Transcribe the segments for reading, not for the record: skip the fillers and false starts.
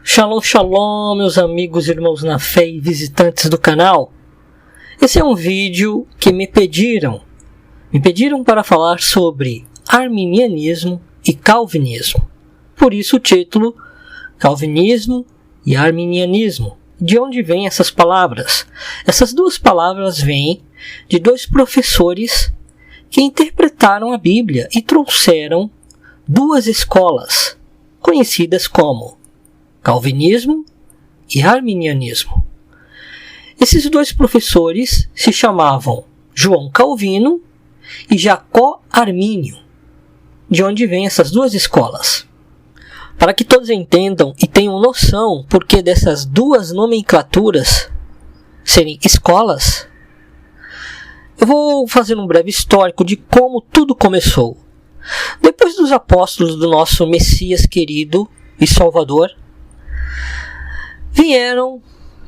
Shalom, shalom, meus amigos e irmãos na fé e visitantes do canal. Esse é um vídeo que me pediram para falar sobre arminianismo e calvinismo. Por isso o título, Calvinismo e Arminianismo. De onde vêm essas palavras? Essas duas palavras vêm de dois professores que interpretaram a Bíblia e trouxeram duas escolas, conhecidas como Calvinismo e Arminianismo. Esses dois professores se chamavam João Calvino e Jacó Armínio. De onde vêm essas duas escolas? Para que todos entendam e tenham noção porque dessas duas nomenclaturas serem escolas, eu vou fazer um breve histórico de como tudo começou. Depois dos apóstolos do nosso Messias querido e Salvador, vieram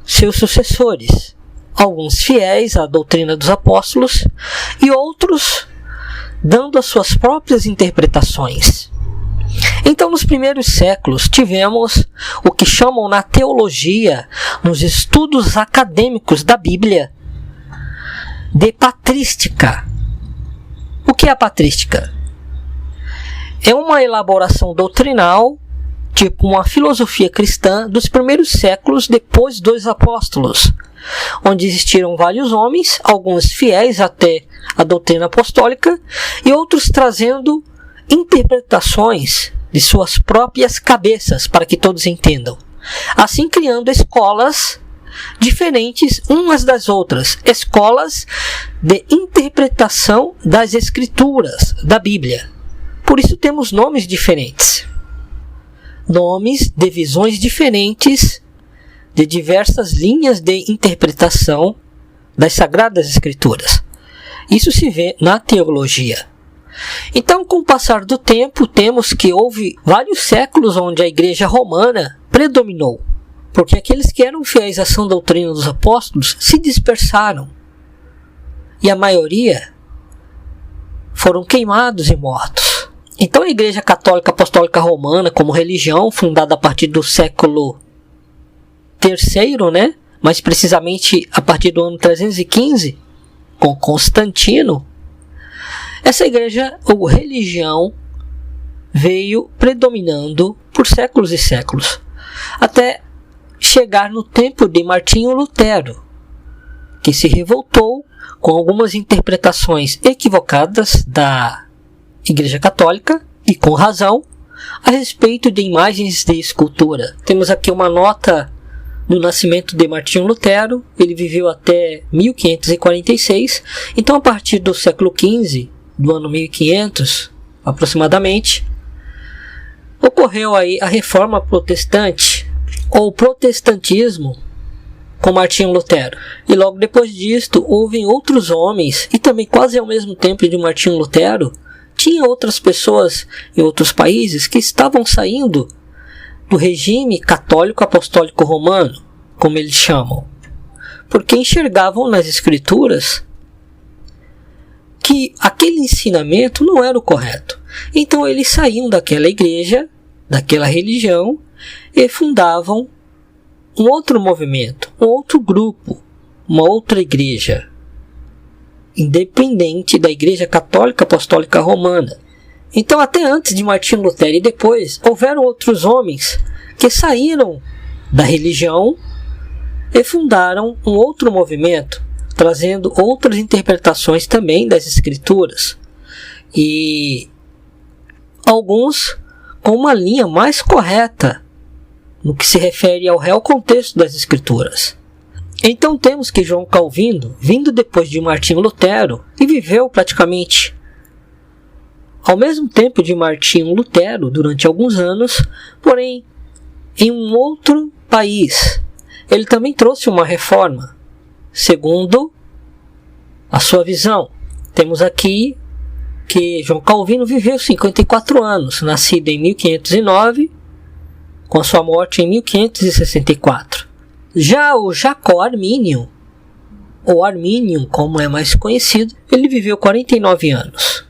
seus sucessores, alguns fiéis à doutrina dos apóstolos e outros dando as suas próprias interpretações. Então, nos primeiros séculos, tivemos o que chamam na teologia, nos estudos acadêmicos da Bíblia, de patrística. O que é a patrística? É uma elaboração doutrinal, tipo uma filosofia cristã dos primeiros séculos depois dos apóstolos, onde existiram vários homens, alguns fiéis até a doutrina apostólica e outros trazendo interpretações de suas próprias cabeças, para que todos entendam. Assim criando escolas diferentes umas das outras, escolas de interpretação das escrituras, da Bíblia. Por isso temos nomes diferentes. Nomes de visões diferentes de diversas linhas de interpretação das Sagradas Escrituras. Isso se vê na teologia. Então, com o passar do tempo, temos que houve vários séculos onde a Igreja Romana predominou, porque aqueles que eram fiéis à sã doutrina dos apóstolos se dispersaram, e a maioria foram queimados e mortos. Então a Igreja Católica Apostólica Romana, como religião, fundada a partir do século III, mais precisamente a partir do ano 315, com Constantino, essa igreja ou religião veio predominando por séculos e séculos, até chegar no tempo de Martinho Lutero, que se revoltou com algumas interpretações equivocadas da Igreja Católica, e com razão, a respeito de imagens de escultura. Temos aqui uma nota do nascimento de Martinho Lutero. Ele viveu até 1546, então a partir do século XV, do ano 1500 aproximadamente, ocorreu aí a Reforma Protestante, ou Protestantismo, com Martinho Lutero. E logo depois disto, houve outros homens, e também quase ao mesmo tempo de Martinho Lutero, tinha outras pessoas em outros países que estavam saindo do regime católico apostólico romano, como eles chamam, porque enxergavam nas escrituras que aquele ensinamento não era o correto. Então eles saíam daquela igreja, daquela religião, e fundavam um outro movimento, um outro grupo, uma outra igreja, independente da Igreja Católica Apostólica Romana. Então, até antes de Martinho Lutero e depois, houveram outros homens que saíram da religião e fundaram um outro movimento, trazendo outras interpretações também das Escrituras, e alguns com uma linha mais correta no que se refere ao real contexto das Escrituras. Então temos que João Calvino, vindo depois de Martinho Lutero, e viveu praticamente ao mesmo tempo de Martinho Lutero durante alguns anos, porém em um outro país. Ele também trouxe uma reforma, segundo a sua visão. Temos aqui que João Calvino viveu 54 anos, nascido em 1509, com a sua morte em 1564. Já o Jacó Armínio, ou Arminium, como é mais conhecido, ele viveu 49 anos.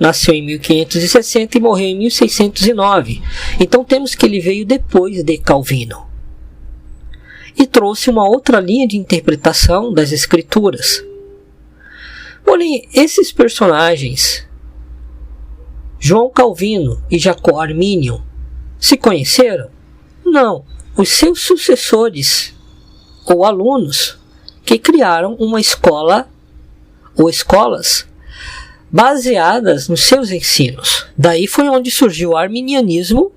nasceu em 1560 e morreu em 1609. Então temos que ele veio depois de Calvino. E trouxe uma outra linha de interpretação das Escrituras. Porém, esses personagens, João Calvino e Jacó Armínio, se conheceram? Não. Os seus sucessores ou alunos que criaram uma escola ou escolas baseadas nos seus ensinos. Daí foi onde surgiu o arminianismo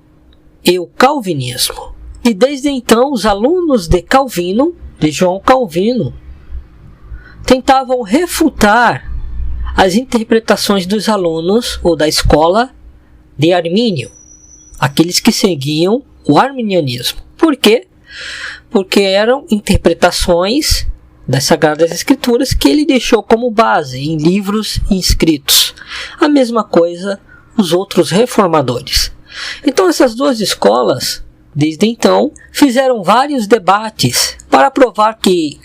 e o calvinismo. E desde então os alunos de Calvino, de João Calvino, tentavam refutar as interpretações dos alunos ou da escola de Armínio, aqueles que seguiam o arminianismo. Por quê? Porque eram interpretações das Sagradas Escrituras que ele deixou como base em livros inscritos. A mesma coisa os outros reformadores. Então essas duas escolas, desde então, fizeram vários debates para provar que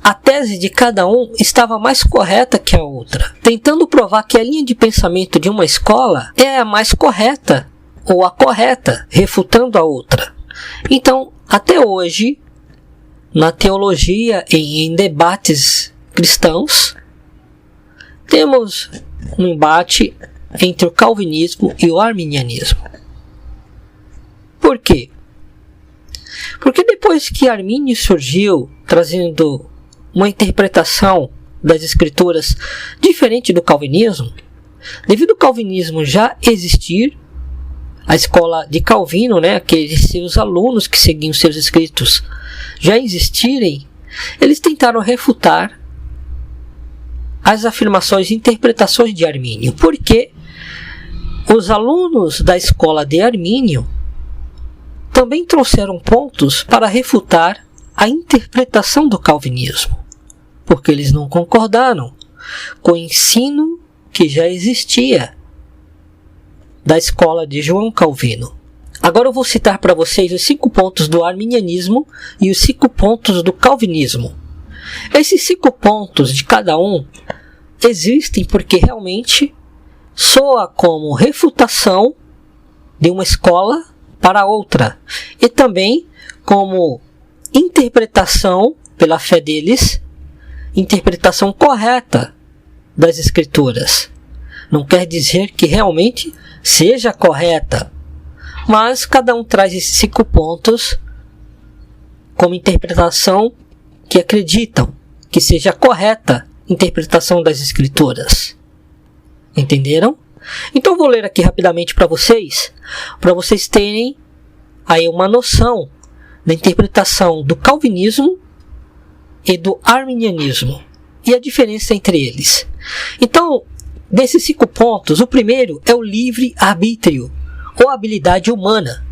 a tese de cada um estava mais correta que a outra, tentando provar que a linha de pensamento de uma escola é a mais correta ou a correta, refutando a outra. Então, até hoje, na teologia e em debates cristãos, temos um embate entre o calvinismo e o arminianismo. Por quê? Porque depois que Armínio surgiu, trazendo uma interpretação das Escrituras diferente do calvinismo, devido ao calvinismo já existir, a escola de Calvino, aqueles seus alunos que seguiam seus escritos já existirem, eles tentaram refutar as afirmações e interpretações de Armínio, porque os alunos da escola de Armínio também trouxeram pontos para refutar a interpretação do calvinismo, porque eles não concordaram com o ensino que já existia da escola de João Calvino. Agora eu vou citar para vocês os 5 pontos do arminianismo e os 5 pontos do calvinismo. Esses 5 pontos de cada um existem porque realmente soa como refutação de uma escola para outra e também como interpretação pela fé deles, interpretação correta das Escrituras. Não quer dizer que realmente seja correta, mas cada um traz esses 5 pontos como interpretação que acreditam que seja correta interpretação das Escrituras. Entenderam? Então vou ler aqui rapidamente para vocês terem aí uma noção da interpretação do calvinismo e do arminianismo e a diferença entre eles. Então, desses 5 pontos, o primeiro é o livre-arbítrio, ou habilidade humana.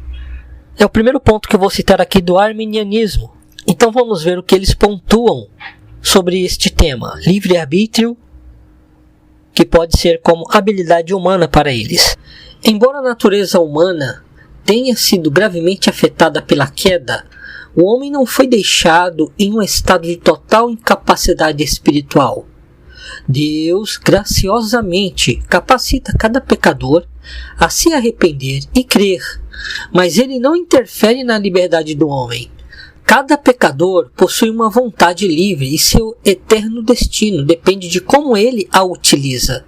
É o primeiro ponto que eu vou citar aqui do arminianismo. Então vamos ver o que eles pontuam sobre este tema, livre-arbítrio, que pode ser como habilidade humana para eles. Embora a natureza humana tenha sido gravemente afetada pela queda, o homem não foi deixado em um estado de total incapacidade espiritual. Deus graciosamente capacita cada pecador a se arrepender e crer, mas ele não interfere na liberdade do homem. Cada pecador possui uma vontade livre e seu eterno destino depende de como ele a utiliza.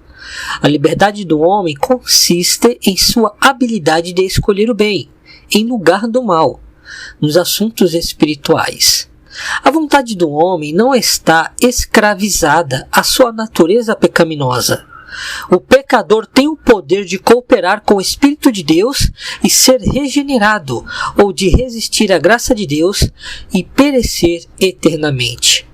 A liberdade do homem consiste em sua habilidade de escolher o bem, em lugar do mal, nos assuntos espirituais. A vontade do homem não está escravizada à sua natureza pecaminosa. O pecador tem o poder de cooperar com o Espírito de Deus e ser regenerado, ou de resistir à graça de Deus e perecer eternamente.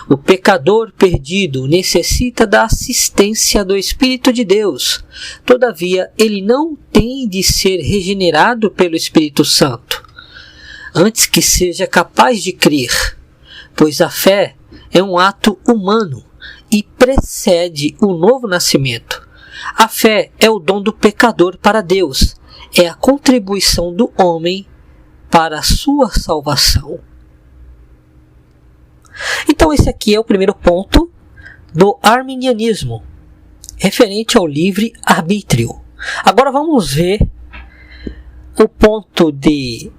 O pecador perdido necessita da assistência do Espírito de Deus. Todavia, ele não tem de ser regenerado pelo Espírito Santo, antes que seja capaz de crer, pois a fé é um ato humano e precede o novo nascimento. A fé é o dom do pecador para Deus, é a contribuição do homem para a sua salvação. Então esse aqui é o primeiro ponto do arminianismo. referente ao livre-arbítrio. Agora vamos ver o ponto de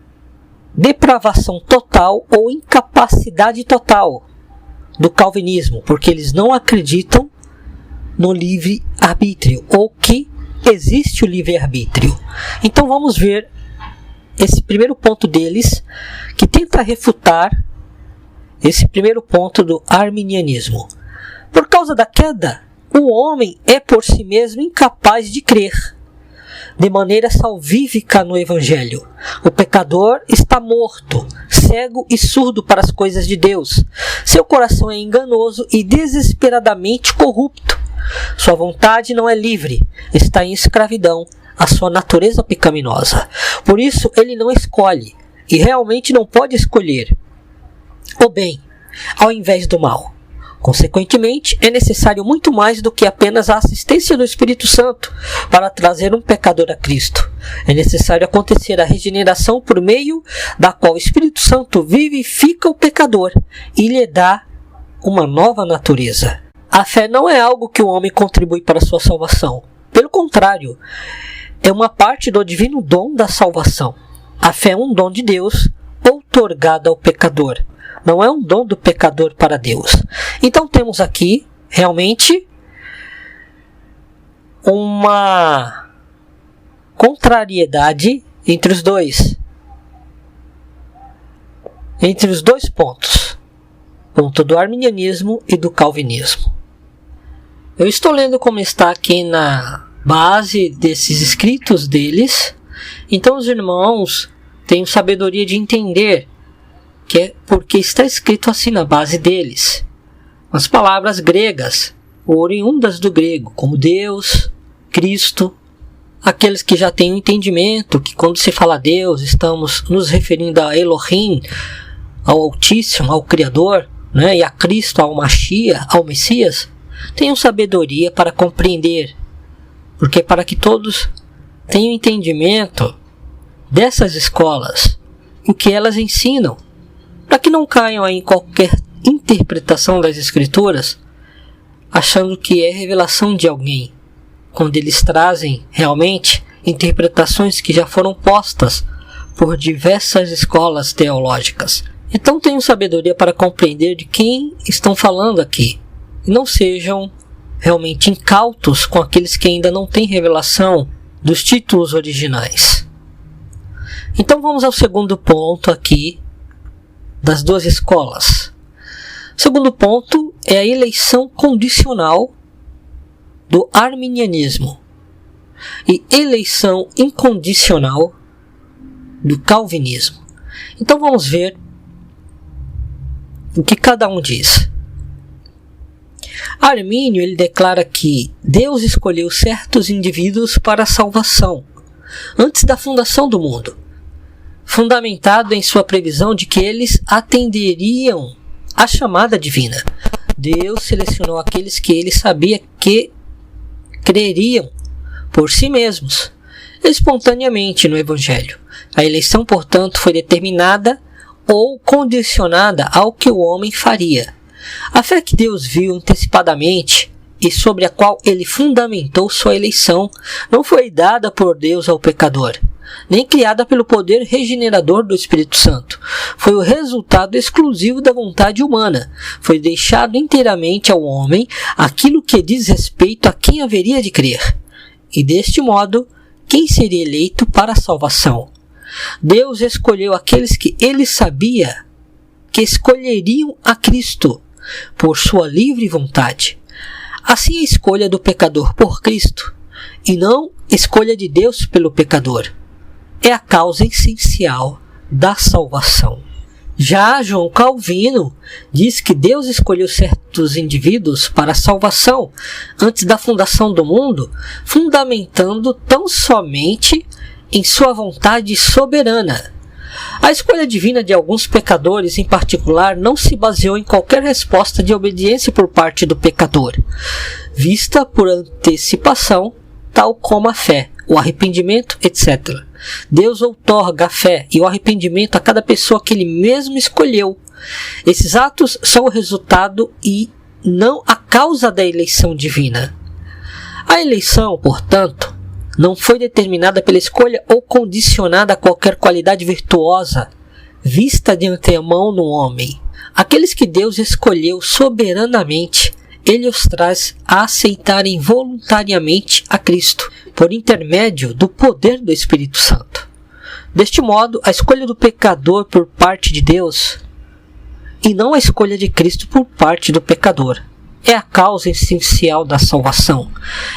depravação total ou incapacidade total do calvinismo, porque eles não acreditam no livre-arbítrio, ou que existe o livre-arbítrio. Então vamos ver esse primeiro ponto deles, que tenta refutar esse primeiro ponto do arminianismo. Por causa da queda, o homem é por si mesmo incapaz de crer de maneira salvífica no Evangelho. O pecador está morto, cego e surdo para as coisas de Deus. Seu coração é enganoso e desesperadamente corrupto. Sua vontade não é livre, está em escravidão à sua natureza pecaminosa. Por isso ele não escolhe, e realmente não pode escolher, o bem ao invés do mal. Consequentemente, é necessário muito mais do que apenas a assistência do Espírito Santo para trazer um pecador a Cristo. É necessário acontecer a regeneração por meio da qual o Espírito Santo vivifica o pecador e lhe dá uma nova natureza. A fé não é algo que o homem contribui para a sua salvação. Pelo contrário, é uma parte do divino dom da salvação. A fé é um dom de Deus outorgado ao pecador. Não é um dom do pecador para Deus. Então temos aqui, realmente, uma contrariedade entre os dois. Entre os dois pontos. Ponto do arminianismo e do calvinismo. Eu estou lendo como está aqui na base desses escritos deles. Então os irmãos têm sabedoria de entender que é porque está escrito assim na base deles. As palavras gregas, oriundas do grego, como Deus, Cristo, aqueles que já têm o entendimento que quando se fala Deus, estamos nos referindo a Elohim, ao Altíssimo, ao Criador, né? E a Cristo, ao Mashiach, ao Messias, tenham sabedoria para compreender, porque para que todos tenham entendimento dessas escolas, o que elas ensinam, para que não caiam em qualquer interpretação das Escrituras, achando que é revelação de alguém, quando eles trazem realmente interpretações que já foram postas por diversas escolas teológicas. Então tenham sabedoria para compreender de quem estão falando aqui, e não sejam realmente incautos com aqueles que ainda não têm revelação dos títulos originais. Então vamos ao segundo ponto aqui das duas escolas. O segundo ponto é a eleição condicional do arminianismo e eleição incondicional do calvinismo. Então vamos ver o que cada um diz. Armínio ele declara que Deus escolheu certos indivíduos para a salvação antes da fundação do mundo, fundamentado em sua previsão de que eles atenderiam à chamada divina. Deus selecionou aqueles que ele sabia que creriam por si mesmos, espontaneamente no Evangelho. A eleição, portanto, foi determinada ou condicionada ao que o homem faria. A fé que Deus viu antecipadamente e sobre a qual ele fundamentou sua eleição não foi dada por Deus ao pecador, nem criada pelo poder regenerador do Espírito Santo. Foi o resultado exclusivo da vontade humana. Foi deixado inteiramente ao homem aquilo que diz respeito a quem haveria de crer, e deste modo, quem seria eleito para a salvação. Deus escolheu aqueles que ele sabia que escolheriam a Cristo por sua livre vontade. Assim, a escolha do pecador por Cristo, e não escolha de Deus pelo pecador, é a causa essencial da salvação. Já João Calvino diz que Deus escolheu certos indivíduos para a salvação antes da fundação do mundo, fundamentando tão somente em sua vontade soberana. A escolha divina de alguns pecadores em particular não se baseou em qualquer resposta de obediência por parte do pecador, vista por antecipação, tal como a fé, o arrependimento, etc. Deus outorga a fé e o arrependimento a cada pessoa que ele mesmo escolheu. Esses atos são o resultado e não a causa da eleição divina. A eleição, portanto, não foi determinada pela escolha ou condicionada a qualquer qualidade virtuosa vista de antemão no homem. Aqueles que Deus escolheu soberanamente, Ele os traz a aceitarem voluntariamente a Cristo, por intermédio do poder do Espírito Santo. Deste modo, a escolha do pecador por parte de Deus, e não a escolha de Cristo por parte do pecador, é a causa essencial da salvação.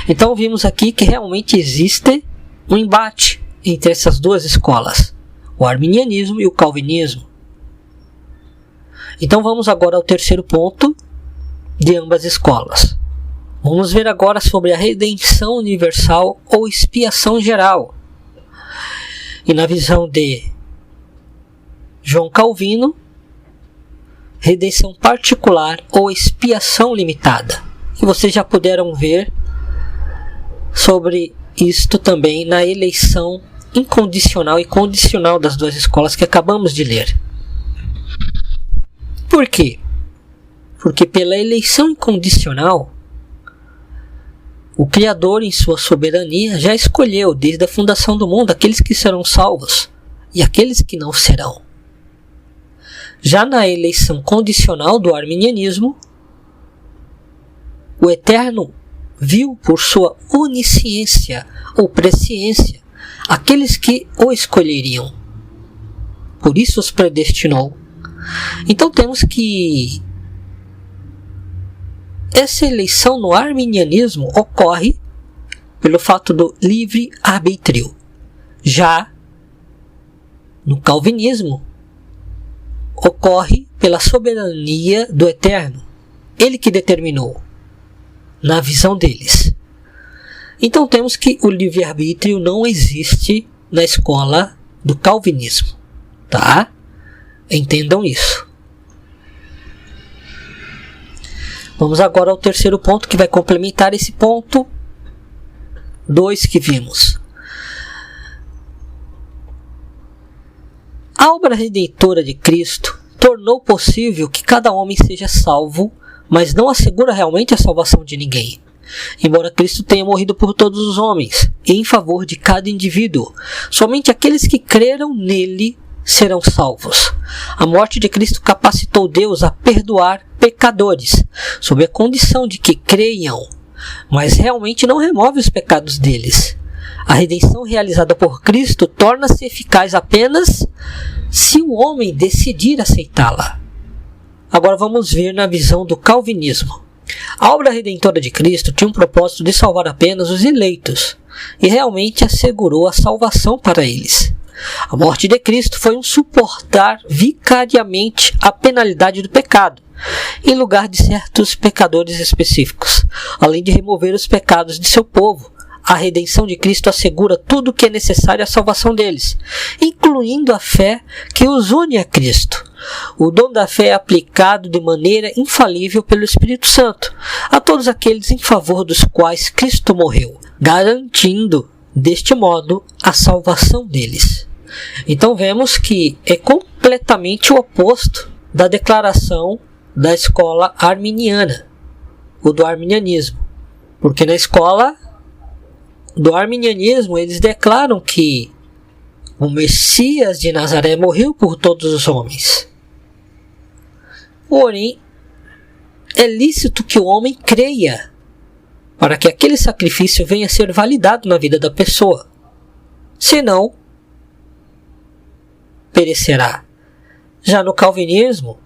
Então vimos aqui que realmente existe um embate entre essas duas escolas, o arminianismo e o calvinismo. Então vamos agora ao terceiro ponto de ambas escolas. Vamos ver agora sobre a redenção universal ou expiação geral. E na visão de João Calvino, redenção particular ou expiação limitada. E vocês já puderam ver sobre isto também na eleição incondicional e condicional das duas escolas que acabamos de ler. Por quê? Porque pela eleição incondicional, o Criador, em sua soberania, já escolheu desde a fundação do mundo aqueles que serão salvos e aqueles que não serão. Já na eleição condicional do arminianismo, o Eterno viu por sua onisciência ou presciência aqueles que o escolheriam. Por isso os predestinou. Então temos que essa eleição no arminianismo ocorre pelo fato do livre-arbítrio. Já no calvinismo, ocorre pela soberania do Eterno. Ele que determinou, na visão deles. Então temos que o livre-arbítrio não existe na escola do calvinismo. Tá? Entendam isso. Vamos agora ao terceiro ponto que vai complementar esse ponto 2 que vimos. A obra redentora de Cristo tornou possível que cada homem seja salvo, mas não assegura realmente a salvação de ninguém. Embora Cristo tenha morrido por todos os homens, e em favor de cada indivíduo, somente aqueles que creram nele serão salvos. A morte de Cristo capacitou Deus a perdoar pecadores, sob a condição de que creiam, mas realmente não remove os pecados deles. A redenção realizada por Cristo torna-se eficaz apenas se o homem decidir aceitá-la. Agora vamos ver na visão do calvinismo. A obra redentora de Cristo tinha um propósito de salvar apenas os eleitos, e realmente assegurou a salvação para eles. A morte de Cristo foi um suportar vicariamente a penalidade do pecado, em lugar de certos pecadores específicos, além de remover os pecados de seu povo. A redenção de Cristo assegura tudo o que é necessário à salvação deles, incluindo a fé que os une a Cristo. O dom da fé é aplicado de maneira infalível pelo Espírito Santo a todos aqueles em favor dos quais Cristo morreu, garantindo, deste modo, a salvação deles. Então vemos que é completamente o oposto da declaração da escola arminiana, ou do arminianismo. Porque na escola do arminianismo eles declaram que o Messias de Nazaré morreu por todos os homens. Porém, é lícito que o homem creia para que aquele sacrifício venha a ser validado na vida da pessoa. Senão, perecerá. Já no calvinismo,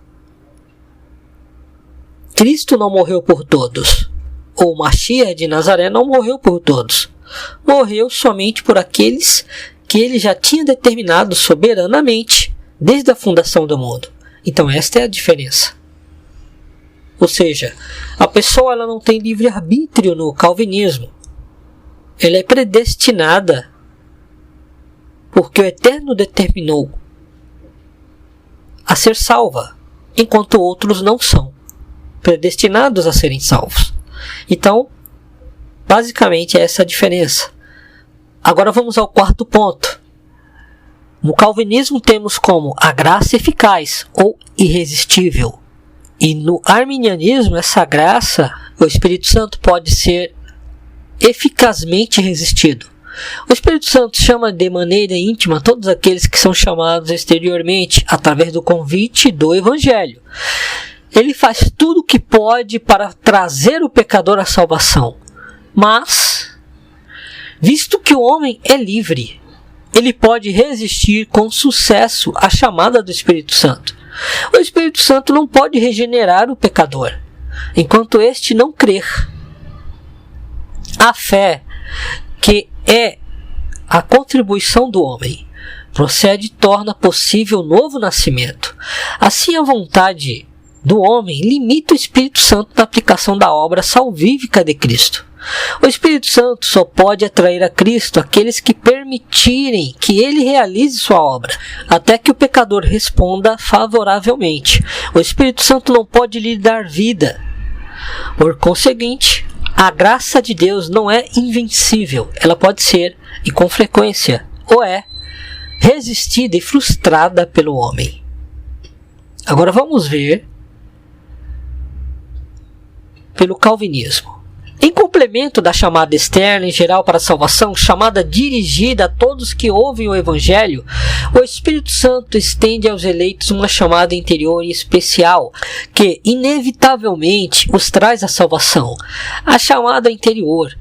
Cristo não morreu por todos. Ou Messias de Nazaré não morreu por todos. Morreu somente por aqueles que ele já tinha determinado soberanamente desde a fundação do mundo. Então esta é a diferença. Ou seja, a pessoa ela não tem livre-arbítrio no calvinismo. Ela é predestinada porque o Eterno determinou a ser salva, enquanto outros não são predestinados a serem salvos. Então, basicamente é essa a diferença. Agora vamos ao quarto ponto. No calvinismo temos como a graça eficaz ou irresistível. E no arminianismo essa graça, o Espírito Santo pode ser eficazmente resistido. O Espírito Santo chama de maneira íntima todos aqueles que são chamados exteriormente através do convite do Evangelho. Ele faz tudo o que pode para trazer o pecador à salvação. Mas, visto que o homem é livre, ele pode resistir com sucesso à chamada do Espírito Santo. O Espírito Santo não pode regenerar o pecador, enquanto este não crer. A fé, que é a contribuição do homem, procede e torna possível o novo nascimento. Assim, a vontade do homem limita o Espírito Santo na aplicação da obra salvífica de Cristo. O Espírito Santo só pode atrair a Cristo aqueles que permitirem que ele realize sua obra, até que o pecador responda favoravelmente. O Espírito Santo não pode lhe dar vida. Por conseguinte, a graça de Deus não é invencível. Ela pode ser, e com frequência, ou é, resistida e frustrada pelo homem. Agora vamos ver pelo calvinismo. Em complemento da chamada externa em geral para a salvação, chamada dirigida a todos que ouvem o Evangelho, o Espírito Santo estende aos eleitos uma chamada interior e especial, que inevitavelmente os traz à salvação. A chamada interior,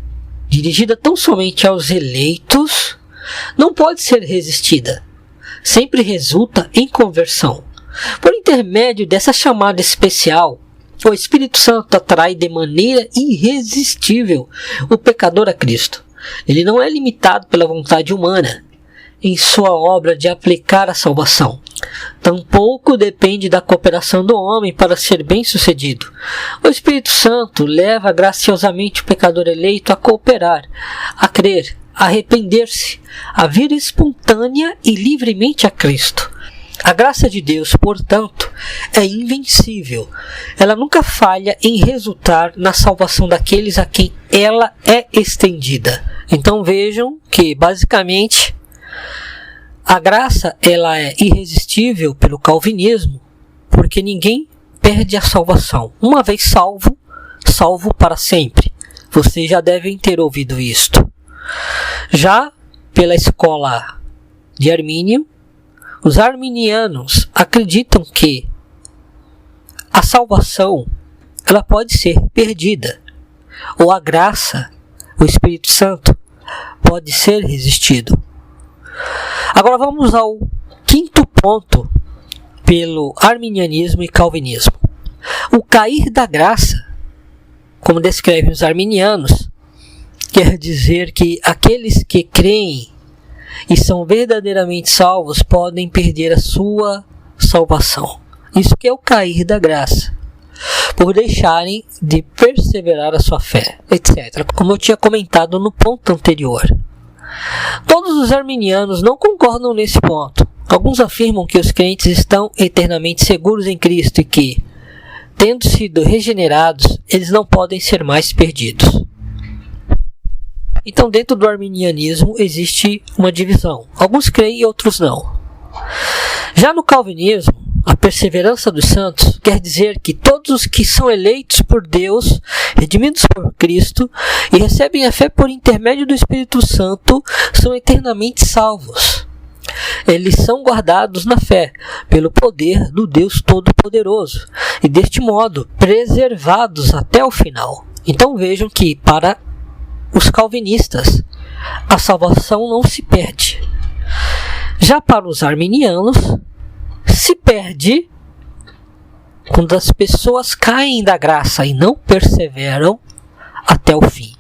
dirigida tão somente aos eleitos, não pode ser resistida. Sempre resulta em conversão. Por intermédio dessa chamada especial, o Espírito Santo atrai de maneira irresistível o pecador a Cristo. Ele não é limitado pela vontade humana em sua obra de aplicar a salvação. Tampouco depende da cooperação do homem para ser bem-sucedido. O Espírito Santo leva graciosamente o pecador eleito a cooperar, a crer, a arrepender-se, a vir espontânea e livremente a Cristo. A graça de Deus, portanto, é invencível. Ela nunca falha em resultar na salvação daqueles a quem ela é estendida. Então vejam que, basicamente, a graça ela é irresistível pelo calvinismo, porque ninguém perde a salvação. Uma vez salvo, salvo para sempre. Vocês já devem ter ouvido isto. Já pela escola de Armínio, os arminianos acreditam que a salvação ela pode ser perdida, ou a graça, o Espírito Santo, pode ser resistido. Agora vamos ao quinto ponto pelo arminianismo e calvinismo. O cair da graça, como descrevem os arminianos, quer dizer que aqueles que creem e são verdadeiramente salvos podem perder a sua salvação. Isso que é o cair da graça, por deixarem de perseverar a sua fé, etc. Como eu tinha comentado no ponto anterior. Todos os arminianos não concordam nesse ponto. Alguns afirmam que os crentes estão eternamente seguros em Cristo e que, tendo sido regenerados, eles não podem ser mais perdidos. Então, dentro do arminianismo existe uma divisão. Alguns creem e outros não. Já no calvinismo, a perseverança dos santos quer dizer que todos os que são eleitos por Deus, redimidos por Cristo e recebem a fé por intermédio do Espírito Santo, são eternamente salvos. Eles são guardados na fé pelo poder do Deus Todo-Poderoso e, deste modo, preservados até o final. Então vejam que, para os calvinistas, a salvação não se perde. Já para os arminianos, se perde quando as pessoas caem da graça e não perseveram até o fim.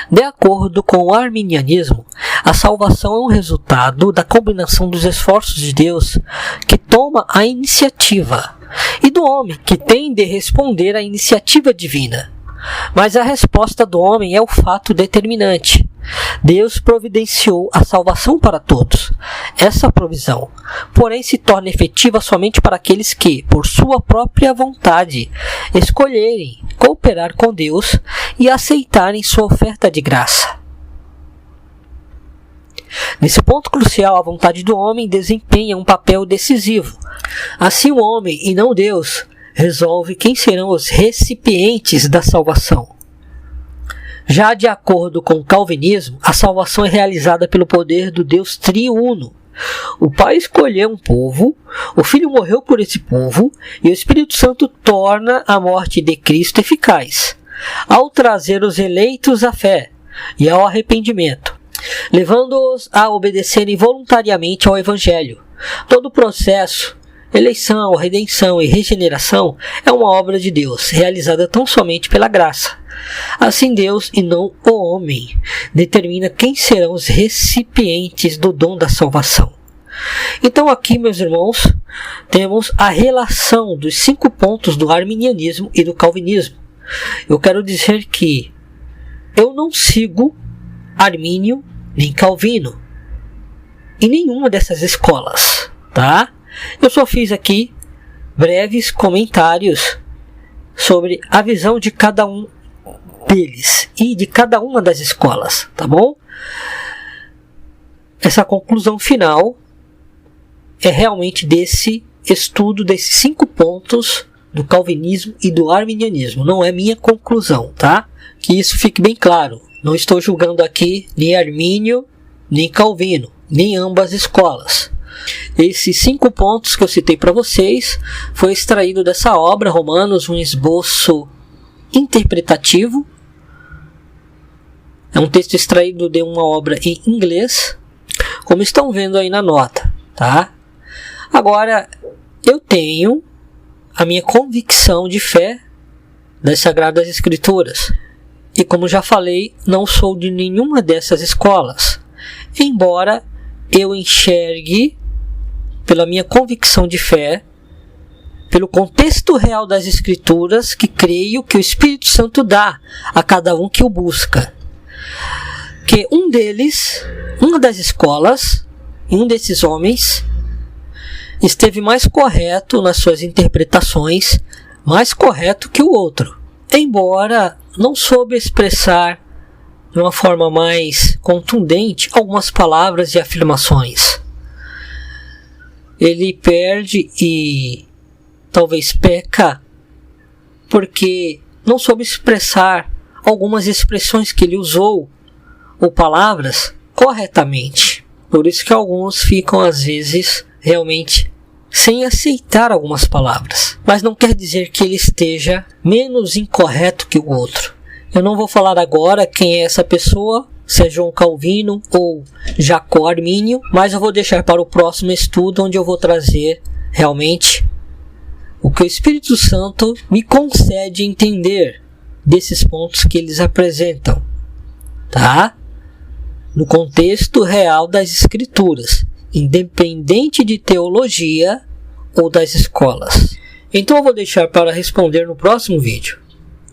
De acordo com o arminianismo, a salvação é um resultado da combinação dos esforços de Deus, que toma a iniciativa, e do homem, que tem de responder à iniciativa divina. Mas a resposta do homem é o fato determinante. Deus providenciou a salvação para todos. Essa provisão, porém, se torna efetiva somente para aqueles que, por sua própria vontade, escolherem cooperar com Deus e aceitarem sua oferta de graça. Nesse ponto crucial, a vontade do homem desempenha um papel decisivo. Assim, o homem, e não Deus, resolve quem serão os recipientes da salvação. Já de acordo com o calvinismo, a salvação é realizada pelo poder do Deus triuno. O Pai escolheu um povo, o Filho morreu por esse povo e o Espírito Santo torna a morte de Cristo eficaz, ao trazer os eleitos à fé e ao arrependimento, levando-os a obedecerem voluntariamente ao Evangelho. Todo o processo, eleição, redenção e regeneração, é uma obra de Deus, realizada tão somente pela graça. Assim Deus, e não o homem, determina quem serão os recipientes do dom da salvação. Então aqui, meus irmãos, temos a relação dos 5 pontos do arminianismo e do calvinismo. Eu quero dizer que eu não sigo Armínio nem Calvino em nenhuma dessas escolas, tá? Eu só fiz aqui breves comentários sobre a visão de cada um deles e de cada uma das escolas, tá bom? Essa conclusão final é realmente desse estudo desses 5 pontos do calvinismo e do arminianismo. Não é minha conclusão, tá? Que isso fique bem claro. Não estou julgando aqui nem Armínio, nem Calvino, nem ambas escolas. Esses 5 pontos que eu citei para vocês foi extraído dessa obra, Romanos, um esboço interpretativo. É um texto extraído de uma obra em inglês, como estão vendo aí na nota, tá? Agora, eu tenho a minha convicção de fé das Sagradas Escrituras. E como já falei, não sou de nenhuma dessas escolas. Embora eu enxergue, pela minha convicção de fé, pelo contexto real das Escrituras, que creio que o Espírito Santo dá a cada um que o busca. Que uma das escolas, um desses homens, esteve mais correto nas suas interpretações, mais correto que o outro. Embora não soube expressar de uma forma mais contundente algumas palavras e afirmações. Ele perde e talvez peca porque não soube expressar algumas expressões que ele usou ou palavras corretamente. Por isso que alguns ficam às vezes realmente sem aceitar algumas palavras. Mas não quer dizer que ele esteja menos incorreto que o outro. Eu não vou falar agora quem é essa pessoa, se é João Calvino ou Jacó Armínio, mas eu vou deixar para o próximo estudo, onde eu vou trazer realmente o que o Espírito Santo me concede entender desses pontos que eles apresentam, tá? No contexto real das Escrituras, independente de teologia ou das escolas. Então eu vou deixar para responder no próximo vídeo,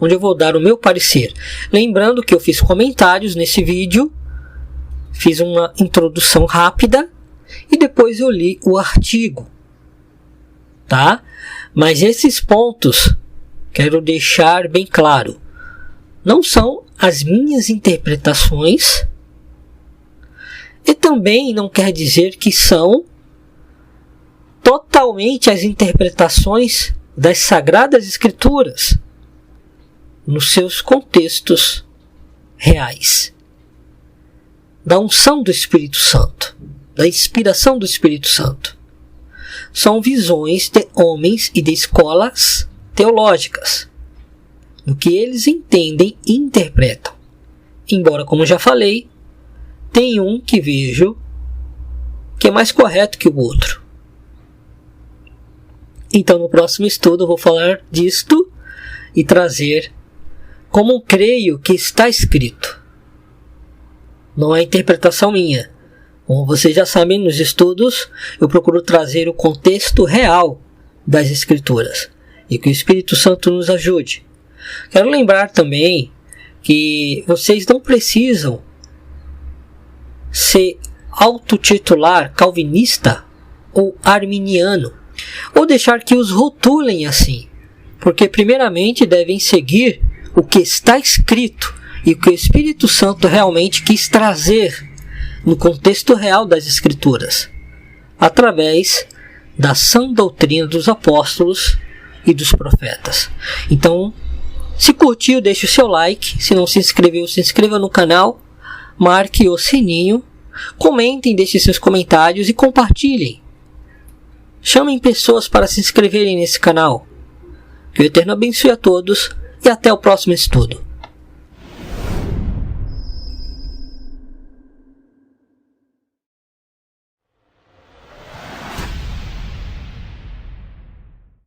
onde eu vou dar o meu parecer. Lembrando que eu fiz comentários nesse vídeo, fiz uma introdução rápida e depois eu li o artigo, tá? Mas esses pontos, quero deixar bem claro, não são as minhas interpretações e também não quer dizer que são totalmente as interpretações das Sagradas Escrituras nos seus contextos reais, da unção do Espírito Santo, da inspiração do Espírito Santo. São visões de homens e de escolas teológicas, do que eles entendem e interpretam. Embora, como já falei, tem um que vejo que é mais correto que o outro. Então, no próximo estudo, eu vou falar disto e trazer como creio que está escrito. Não é interpretação minha. Como vocês já sabem, nos estudos, eu procuro trazer o contexto real das Escrituras. E que o Espírito Santo nos ajude. Quero lembrar também que vocês não precisam se autotitular calvinista ou arminiano, ou deixar que os rotulem assim, porque primeiramente devem seguir o que está escrito e o que o Espírito Santo realmente quis trazer no contexto real das Escrituras, através da sã doutrina dos apóstolos e dos profetas. Então, Se curtiu, deixe o seu like. Se não se inscreveu, se inscreva no canal. Marque o sininho. Comentem, deixem seus comentários e compartilhem. Chamem pessoas para se inscreverem nesse canal. Que o Eterno abençoe a todos e até o próximo estudo.